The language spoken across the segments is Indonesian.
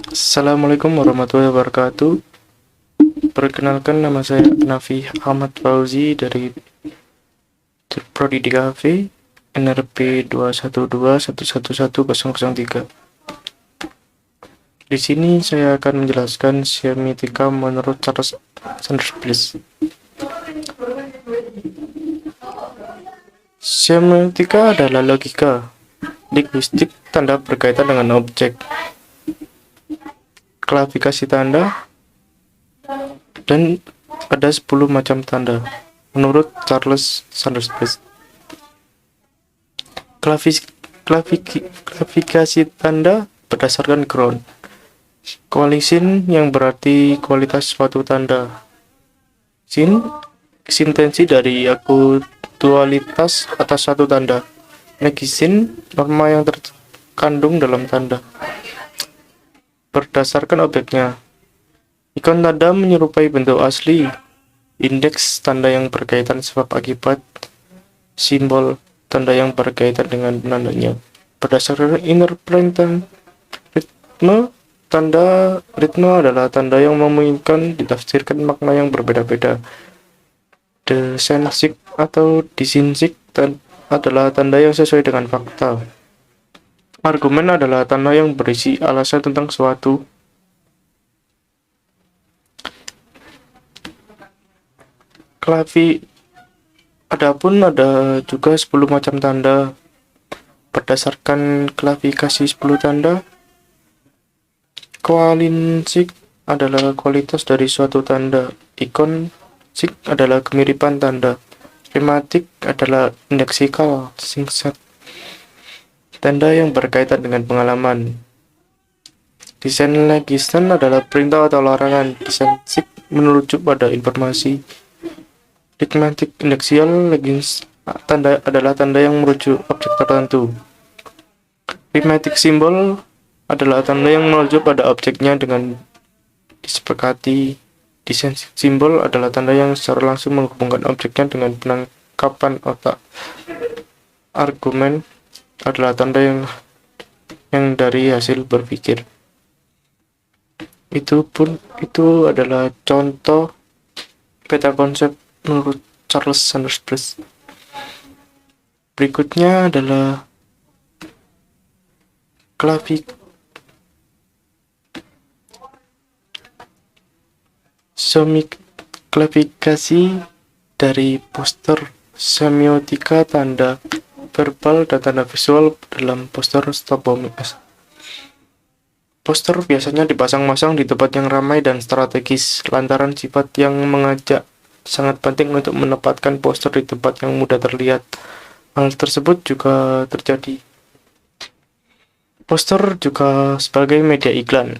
Assalamualaikum warahmatullahi wabarakatuh. Perkenalkan, nama saya Nafi Ahmad Fauzi dari Prodi DKV NRP 212111003. Di sini saya akan menjelaskan semiotika menurut Charles Sanders Peirce. Semiotika adalah logika linguistik tanda berkaitan dengan objek, klasifikasi tanda, dan ada 10 macam tanda menurut Charles Sanders Peirce. Klasifikasi tanda berdasarkan ground coalition, yang berarti kualitas suatu tanda. Sintensi dari aktualitas atas suatu tanda. Negisin, norma yang terkandung dalam tanda berdasarkan objeknya. Ikon tanda menyerupai bentuk asli. Indeks tanda yang berkaitan sebab akibat. Simbol tanda yang berkaitan dengan penandanya. Berdasarkan inner pattern ritme, tanda ritme adalah tanda yang memungkinkan ditafsirkan makna yang berbeda-beda. Desensik atau disinsik adalah tanda yang sesuai dengan fakta. Argumen adalah tanda yang berisi alasan tentang suatu. Adapun ada juga 10 macam tanda. Berdasarkan klasifikasi 10 tanda, koalinsik adalah kualitas dari suatu tanda. Ikonsik adalah kemiripan tanda. Tematik adalah indeksikal singkat tanda yang berkaitan dengan pengalaman. Desain legislation adalah perintah atau larangan. Desensik merujuk pada informasi. Ligmatic indeksial tanda adalah tanda yang merujuk objek tertentu. Ligmatic simbol adalah tanda yang merujuk pada objeknya dengan disepakati. Desensik simbol adalah tanda yang secara langsung menghubungkan objeknya dengan penangkapan otak. Argumen adalah tanda yang dari hasil berpikir. Itu adalah contoh beta konsep menurut Charles Sanders Peirce. Berikutnya adalah klasifikasi dari poster semiotika tanda verbal dan tanda visual dalam poster Stokholm. Poster biasanya dipasang-masang di tempat yang ramai dan strategis lantaran sifat yang mengajak. Sangat penting untuk menempatkan poster di tempat yang mudah terlihat. Hal tersebut juga terjadi. Poster juga sebagai media iklan.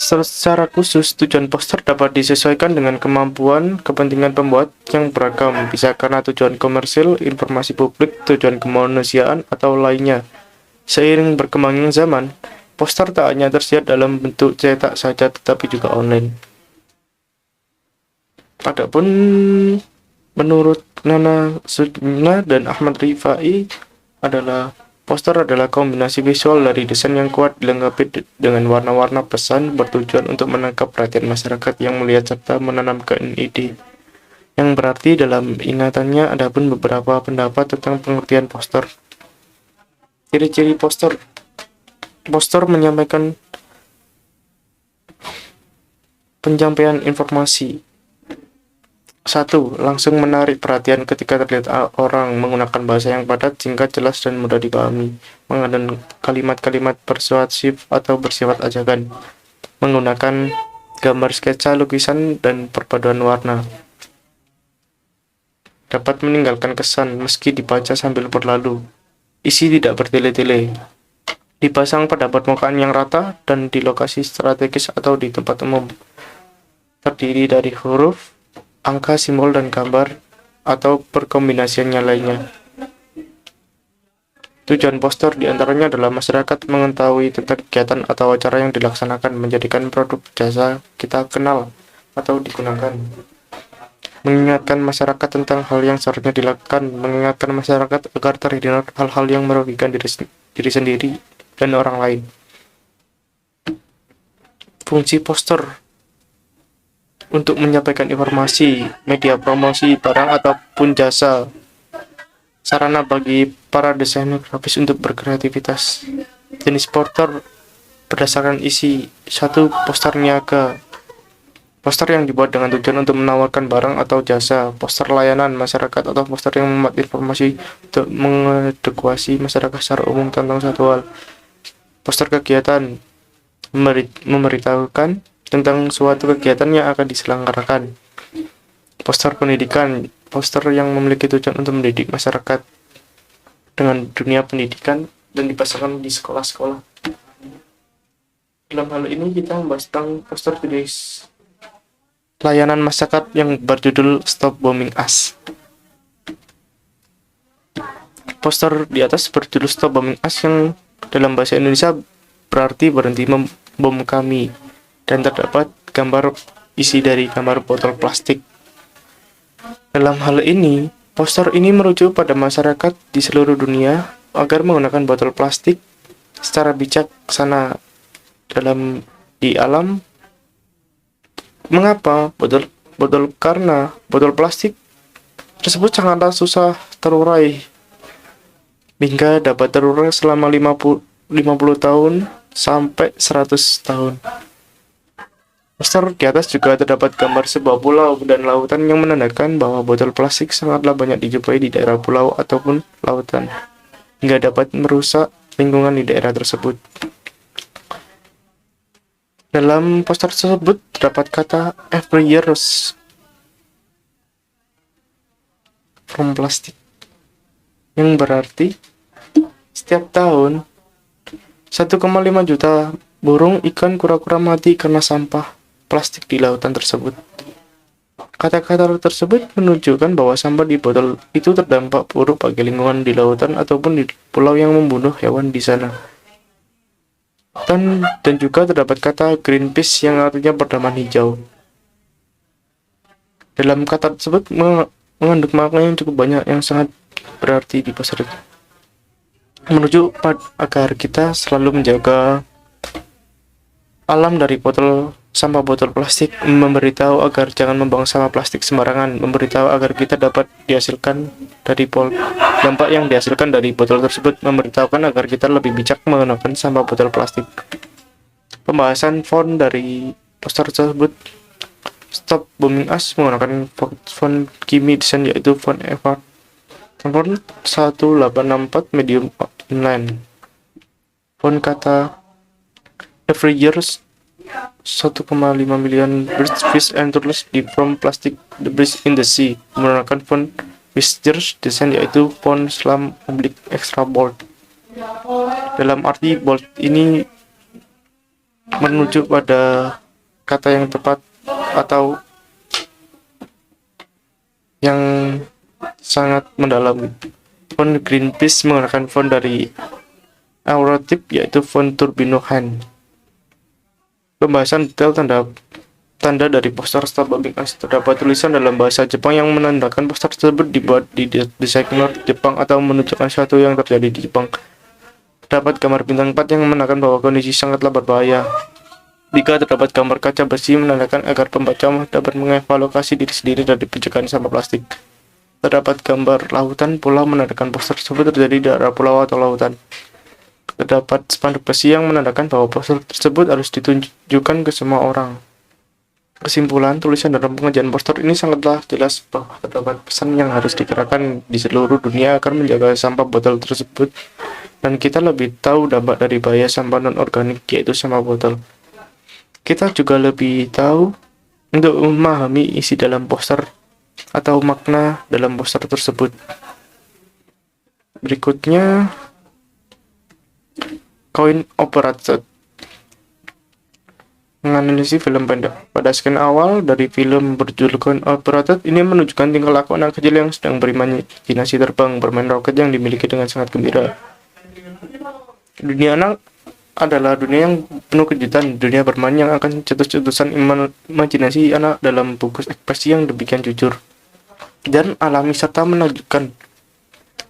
Secara khusus, tujuan poster dapat disesuaikan dengan kemampuan kepentingan pembuat yang beragam, bisa karena tujuan komersil, informasi publik, tujuan kemanusiaan, atau lainnya. Seiring berkembangnya zaman, poster tak hanya tersedia dalam bentuk cetak saja, tetapi juga online. Adapun menurut Nana Sujna dan Ahmad Rifai poster adalah kombinasi visual dari desain yang kuat dilengkapi dengan warna-warna pesan bertujuan untuk menangkap perhatian masyarakat yang melihat serta menanamkan ide. Yang berarti dalam ingatannya adapun beberapa pendapat tentang pengertian poster. Ciri-ciri poster. Poster menyampaikan penyampaian informasi. 1. Langsung menarik perhatian ketika terlihat orang, menggunakan bahasa yang padat, singkat, jelas, dan mudah dipahami, mengandung kalimat-kalimat persuasif atau bersifat ajakan, menggunakan gambar sketsa, lukisan, dan perpaduan warna. Dapat meninggalkan kesan meski dibaca sambil berlalu. Isi tidak bertele-tele. Dipasang pada permukaan yang rata dan di lokasi strategis atau di tempat umum. Terdiri dari huruf, angka, simbol, dan gambar, atau perkombinasiannya lainnya. Tujuan poster diantaranya adalah masyarakat mengetahui tentang kegiatan atau acara yang dilaksanakan, menjadikan produk jasa kita kenal atau digunakan. mengingatkan masyarakat tentang hal yang seharusnya dilakukan, mengingatkan masyarakat agar terhindar hal-hal yang merugikan diri diri sendiri dan orang lain. Fungsi poster untuk menyampaikan informasi, media promosi barang ataupun jasa, sarana bagi para desainer grafis untuk berkreativitas. Jenis poster berdasarkan isi. Satu, poster niaga, poster yang dibuat dengan tujuan untuk menawarkan barang atau jasa. Poster layanan masyarakat atau poster yang memuat informasi untuk mengedukasi masyarakat secara umum tentang satu hal. Poster kegiatan memberitahukan tentang suatu kegiatan yang akan diselenggarakan. Poster pendidikan, poster yang memiliki tujuan untuk mendidik masyarakat dengan dunia pendidikan dan dipasangkan di sekolah-sekolah. Dalam hal ini kita membahas tentang poster jenis layanan masyarakat yang berjudul Stop Bombing Us. Poster di atas berjudul Stop Bombing Us yang dalam bahasa Indonesia berarti berhenti membom kami, dan terdapat gambar isi dari gambar botol plastik. Dalam hal ini, poster ini merujuk pada masyarakat di seluruh dunia agar menggunakan botol plastik secara bijaksana di alam. Mengapa karena botol plastik tersebut sangatlah susah terurai hingga dapat terurai selama 50 tahun sampai 100 tahun. Poster di atas juga terdapat gambar sebuah pulau dan lautan yang menandakan bahwa botol plastik sangatlah banyak dijumpai di daerah pulau ataupun lautan, hingga dapat merusak lingkungan di daerah tersebut. Dalam poster tersebut terdapat kata every years from plastic, yang berarti setiap tahun 1,5 juta burung, ikan, kura-kura mati karena sampah plastik di lautan tersebut. Kata-kata tersebut menunjukkan bahwa sampah di botol itu terdampak buruk bagi lingkungan di lautan ataupun di pulau yang membunuh hewan di sana. Dan juga terdapat kata Greenpeace yang artinya perdamaian hijau. Dalam kata tersebut mengandung makna yang cukup banyak yang sangat berarti di poster itu. Menuju agar kita selalu menjaga alam dari sampah botol plastik, memberitahu agar jangan membuang sampah plastik sembarangan, memberitahu agar kita dapat dihasilkan dari dampak yang dihasilkan dari botol tersebut, memberitahukan agar kita lebih bijak menggunakan sampah botol plastik. Pembahasan font dari poster tersebut, Stop Bombing Us menggunakan font Kimi Design, yaitu font Evart, font 1864 medium inline. Font kata every years 1,5 million fish and turtles from plastic debris in the sea menggunakan font Wizards Design, yaitu font Slam extra bold. Dalam arti bold ini menuju pada kata yang tepat atau yang sangat mendalam. Font Greenpeace menggunakan font dari Aurotip, yaitu font Turbino Hand. Pembahasan detail tanda dari poster Stop Bombing Us. Terdapat tulisan dalam bahasa Jepang yang menandakan poster tersebut dibuat di desainer Jepang atau menunjukkan sesuatu yang terjadi di Jepang. Terdapat gambar bintang 4 yang menandakan bahwa kondisi sangatlah berbahaya. Jika terdapat gambar kaca besi menandakan agar pembaca dapat mengevaluasi diri sendiri dari pencegahan sampah plastik. Terdapat gambar lautan pulau menandakan poster tersebut terjadi di daerah pulau atau lautan. Terdapat spanduk besi yang menandakan bahwa poster tersebut harus ditunjukkan ke semua orang. Kesimpulan, tulisan dalam pengajian poster ini sangatlah jelas bahwa terdapat pesan yang harus digerakkan di seluruh dunia agar menjaga sampah botol tersebut, dan kita lebih tahu dampak dari bahaya sampah non-organik, yaitu sampah botol. Kita juga lebih tahu untuk memahami isi dalam poster atau makna dalam poster tersebut. Berikutnya, Coin Operated menganalisis film pendek. Pada scan awal dari film berjudul Coin Operated ini menunjukkan tingkah laku anak kecil yang sedang berimajinasi terbang, bermain roket yang dimiliki dengan sangat gembira. Dunia anak adalah dunia yang penuh kejutan, dunia bermain yang akan cetus-cetusan imajinasi anak dalam bungkus ekspresi yang demikian jujur dan alami serta menakjubkan.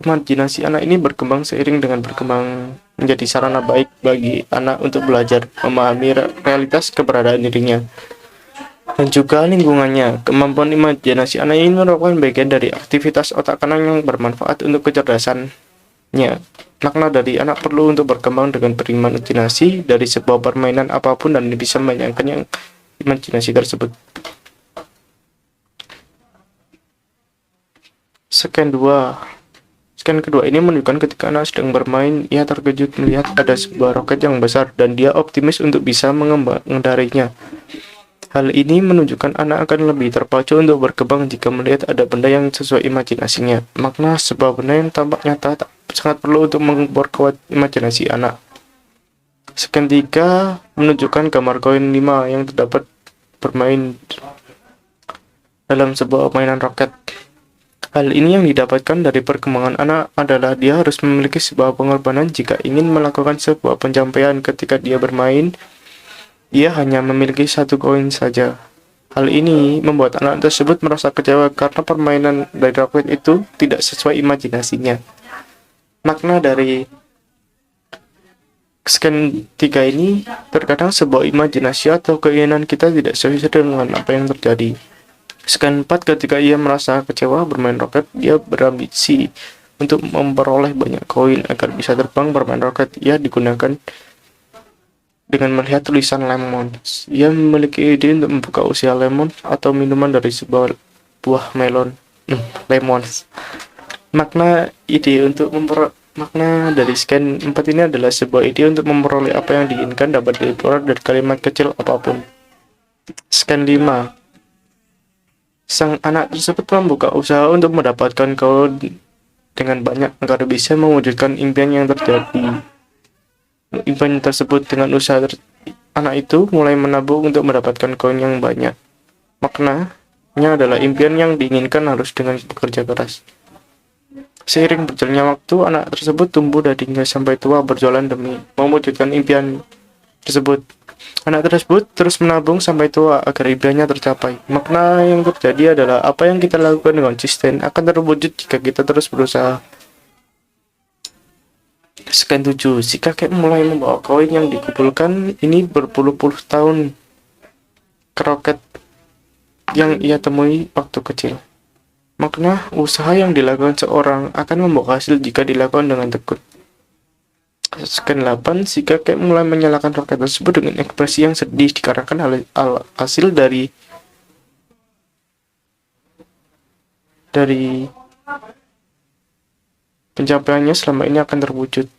Imajinasi anak ini berkembang seiring dengan berkembang menjadi sarana baik bagi anak untuk belajar, memahami realitas keberadaan dirinya, dan juga lingkungannya. Kemampuan imajinasi anak ini merupakan bagian dari aktivitas otak kanan yang bermanfaat untuk kecerdasannya. Makna dari anak perlu untuk berkembang dengan berimajinasi dari sebuah permainan apapun dan bisa menyayangkan yang imajinasi tersebut. Scan kedua ini menunjukkan ketika anak sedang bermain, ia terkejut melihat ada sebuah roket yang besar dan dia optimis untuk bisa mengendarinya. Hal ini menunjukkan anak akan lebih terpacu untuk berkembang jika melihat ada benda yang sesuai imajinasinya. Makna sebuah benda yang tampak nyata sangat perlu untuk memperkuat imajinasi anak. Scan 3 menunjukkan gambar koin 5 yang terdapat bermain dalam sebuah mainan roket. Hal ini yang didapatkan dari perkembangan anak adalah dia harus memiliki sebuah pengorbanan jika ingin melakukan sebuah pencapaian. Ketika dia bermain, ia hanya memiliki satu koin saja. Hal ini membuat anak tersebut merasa kecewa karena permainan dari roket itu tidak sesuai imajinasinya. Makna dari scan 3 ini, terkadang sebuah imajinasi atau keinginan kita tidak sesuai dengan apa yang terjadi. Scan 4, ketika ia merasa kecewa bermain roket, dia berambisi untuk memperoleh banyak koin agar bisa terbang bermain roket. Ia digunakan dengan melihat tulisan lemons. Ia memiliki ide untuk membuka usaha lemon atau minuman dari sebuah buah melon. Lemons. Makna dari scan 4 ini adalah sebuah ide untuk memperoleh apa yang diinginkan dapat diperoleh dari kalimat kecil apapun. Scan 5. Sang anak tersebut membuka usaha untuk mendapatkan koin dengan banyak agar bisa mewujudkan impian yang terjadi. Impian tersebut dengan usaha anak itu mulai menabung untuk mendapatkan koin yang banyak. Maknanya adalah impian yang diinginkan harus dengan bekerja keras. Seiring berjalannya waktu, anak tersebut tumbuh dan hingga sampai tua berjalan demi mewujudkan impian tersebut. Anak tersebut terus menabung sampai tua agar impiannya tercapai. Makna yang terjadi adalah apa yang kita lakukan dengan konsisten akan terwujud jika kita terus berusaha. Scan 7. Si kakek mulai membawa koin yang dikumpulkan ini berpuluh-puluh tahun ke roket yang ia temui waktu kecil. Makna usaha yang dilakukan seorang akan membawa hasil jika dilakukan dengan tekun. Scan 8, si kakek mulai menyalakan roket tersebut dengan ekspresi yang sedih dikarenakan hasil dari pencapaiannya selama ini akan terwujud.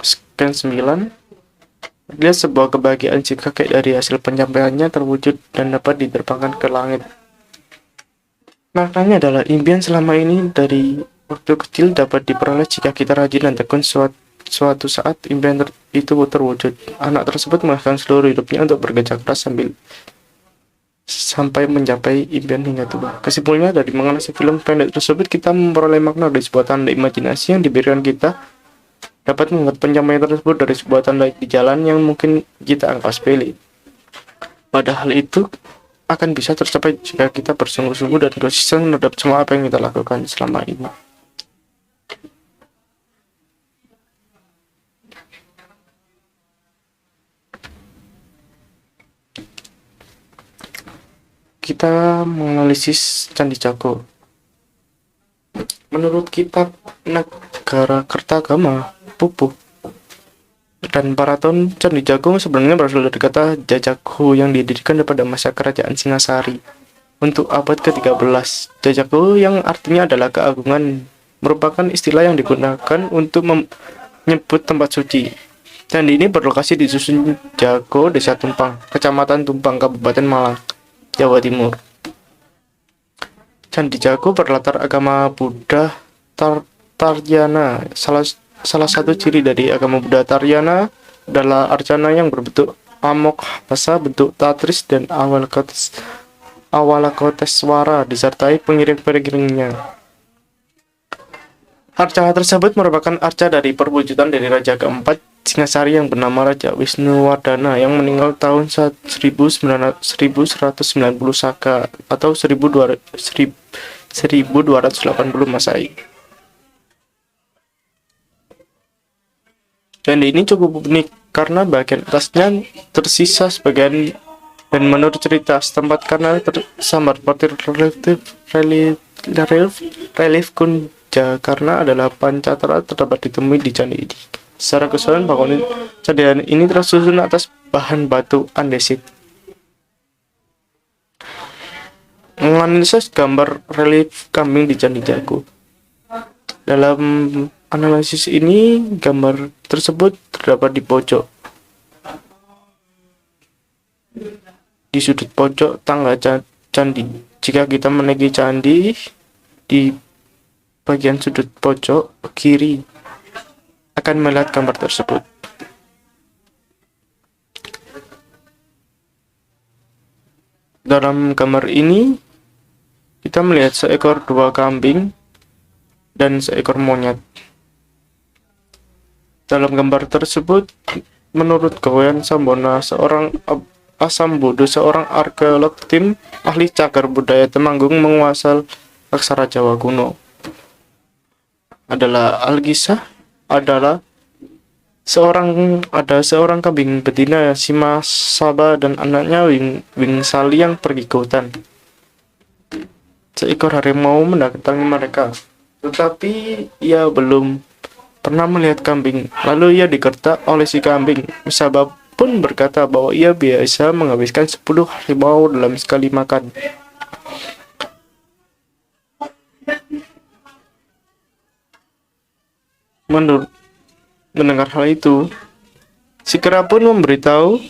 Scan 9, lihat sebuah kebahagiaan si kakek dari hasil pencapaiannya terwujud dan dapat diterbangkan ke langit. Maknanya adalah impian selama ini dari waktu kecil dapat diperoleh jika kita rajin dan tekun. Suatu saat impian itu terwujud. Anak tersebut menghabiskan seluruh hidupnya untuk bekerja keras sampai mencapai impian hingga tua. Kesimpulannya, dari mengenai film pendek tersebut kita memperoleh makna dari sebuah tanda imajinasi yang diberikan kita dapat membuat pencapaian tersebut dari sebuah tanda di jalan yang mungkin kita anggap sepele. Padahal itu akan bisa tercapai jika kita bersungguh-sungguh dan konsisten terhadap semua apa yang kita lakukan selama ini. Kita menganalisis Candi Jago. Menurut kitab Negara Kertagama Pupuh dan Paraton, Candi Jago sebenarnya berasal dari kata Jajago yang didirikan pada masa kerajaan Singasari untuk abad ke-13. Jajago yang artinya adalah keagungan merupakan istilah yang digunakan untuk menyebut tempat suci. Candi ini berlokasi di Dusun Jago, Desa Tumpang, Kecamatan Tumpang, Kabupaten Malang, Jawa Timur. Candi Jago berlatar agama Buddha Taryana. Salah satu ciri dari agama Buddha Taryana adalah arcana yang berbentuk amok basa, bentuk tatris, dan awalakoteswara disertai pengiring-pengiringnya. Arca tersebut merupakan arca dari perwujudan dari Raja keempat Singasari yang bernama Raja Wisnuwardana yang meninggal tahun 1190 Saka atau 1280 Masehi. Candi ini cukup unik karena bagian atasnya tersisa sebagian dan menurut cerita setempat karena tersambar seperti relief Kunja karena adalah pancatara terdapat ditemui di candi ini. Secara keseluruhan bangunan candi ini tersusun atas bahan batu andesit. Menganalisis gambar relief kambing di Candi Jago. Dalam analisis ini, gambar tersebut terdapat di pojok, di sudut pojok tangga candi. Jika kita menaiki candi, di bagian sudut pojok kiri akan melihat gambar tersebut. Dalam gambar ini, kita melihat seekor dua kambing dan seekor monyet. Dalam gambar tersebut, menurut Gawayan Sambona, seorang Asambodo, seorang arkeolog tim ahli cagar budaya Temanggung menguasai aksara Jawa kuno. Adalah seorang kambing betina Sima Saba dan anaknya Wing Sali yang pergi ke hutan. Seekor harimau mendatangi mereka, tetapi ia belum pernah melihat kambing. Lalu ia digertak oleh si kambing. Saba pun berkata bahwa ia biasa menghabiskan 10 harimau dalam sekali makan. Mendengar hal itu, si kera pun memberitahu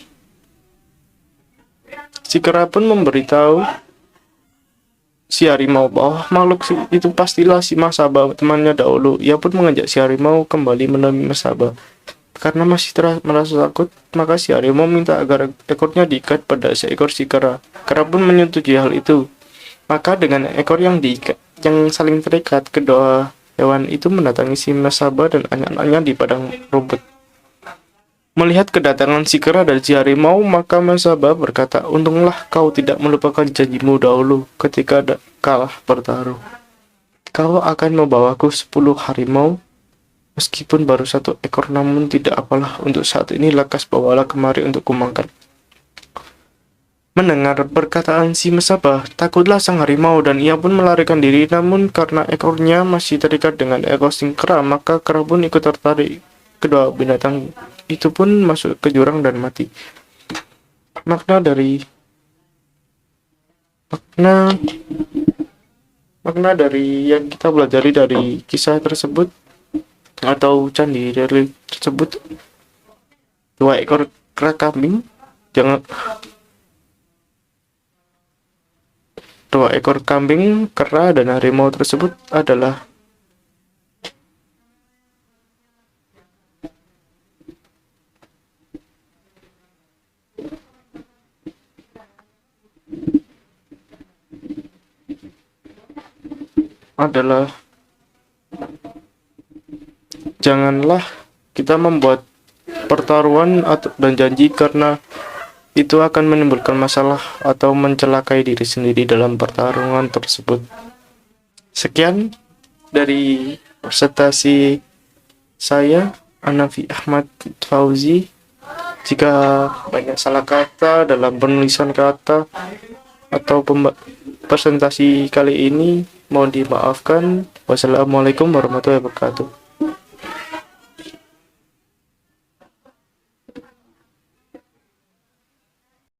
si harimau bahwa makhluk itu pastilah si Masaba, temannya dahulu. Ia pun mengajak si harimau kembali menemui Masaba. Karena masih merasa takut, maka si harimau minta agar ekornya diikat pada seekor si kera. Kera pun menyetujui hal itu. Maka dengan ekor yang diikat, yang saling terikat, kedua hewan itu mendatangi si Masaba dan anak-anaknya di padang rumput. Melihat kedatangan si kera dan si harimau, maka Masaba berkata, "Untunglah kau tidak melupakan janjimu dahulu ketika kalah bertaruh. Kau akan membawaku 10 harimau, meskipun baru 1 ekor, namun tidak apalah, untuk saat ini lekas bawalah kemari untuk kumakan." Mendengar perkataan si Masaba, takutlah sang harimau dan ia pun melarikan diri, namun karena ekornya masih terikat dengan ekor si kera, maka kera pun ikut tertarik. Kedua binatang itu pun masuk ke jurang dan mati. Makna dari yang kita pelajari dari kisah tersebut atau candi relief tersebut, 2 ekor kera kambing, dua ekor kambing, kera, dan harimau tersebut adalah janganlah kita membuat pertaruhan dan janji karena itu akan menimbulkan masalah atau mencelakai diri sendiri dalam pertarungan tersebut. Sekian dari presentasi saya, Hanafi Ahmad Fauzi. Jika banyak salah kata dalam penulisan kata atau presentasi kali ini, mohon dimaafkan. Wassalamualaikum warahmatullahi wabarakatuh.